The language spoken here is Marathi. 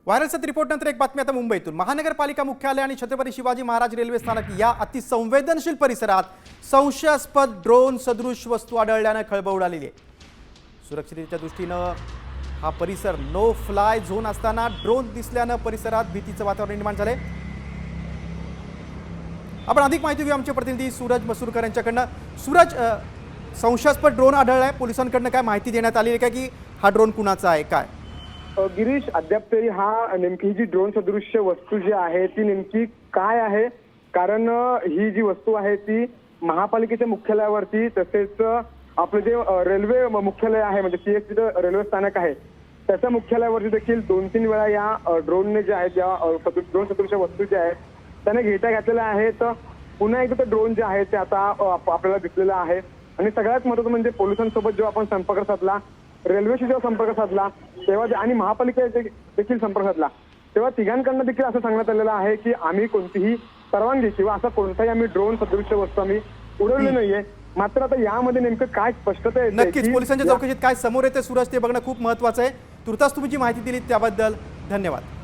व्हायरल सत्य रिपोर्ट नंतर एक बातमी आता मुंबईतून। महानगरपालिका मुख्यालय आणि छत्रपती शिवाजी महाराज रेल्वे स्थानक या अतिसंवेदनशील परिसरात संशयास्पद ड्रोन सदृश वस्तू आढळल्याने खळबळ उडालेली आहे। सुरक्षिततेच्या दृष्टीने हा परिसर नो फ्लाय झोन असताना ड्रोन दिसल्याने परिसरात भीतीचे वातावरण निर्माण झाले। आपण अधिक माहिती घेऊ आमचे प्रतिनिधी सूरज मसूरकर यांच्याकडून। सूरज, संशयास्पद ड्रोन आढळलाय, पोलिसांकडून काय माहिती देण्यात आली आहे का की हा ड्रोन कुणाचा आहे काय? गिरीश, अद्याप तरी हा नेमकी जी ड्रोन सदृश्य वस्तू जी आहे ती नेमकी काय आहे, कारण ही जी वस्तू आहे ती महापालिकेच्या मुख्यालयावरती तसेच आपलं जे रेल्वे मुख्यालय आहे म्हणजे सीएसटी रेल्वे स्थानक आहे त्याच्या मुख्यालयावरती देखील 2-3 वेळा या ड्रोनने जे आहेत या ड्रोन सदृश्य वस्तू ज्या आहेत त्याने घेता घातलेल्या आहेत। पुन्हा एकदा ड्रोन जे आहे ते आता आपल्याला दिसलेलं आहे आणि सगळ्यात महत्त्वाचं म्हणजे पोलिसांसोबत जेव्हा आपण संपर्क साधला, रेल्वेशी जेव्हा संपर्क साधला तेव्हा आणि महापालिकेचा देखील संपर्क साधला तेव्हा तिघांकडनं देखील असं सांगण्यात आलेलं आहे की आम्ही कोणतीही परवानगी किंवा असा कोणताही आम्ही ड्रोन सदृश्य वस्तू आम्ही उडवली नाहीये। मात्र आता यामध्ये नेमकं काय स्पष्टता येते, नक्कीच पोलिसांच्या चौकशीत काय समोर येते सूरज ते बघणं खूप महत्त्वाचं आहे। तुर्तास तुम्ही जी माहिती दिली त्याबद्दल धन्यवाद।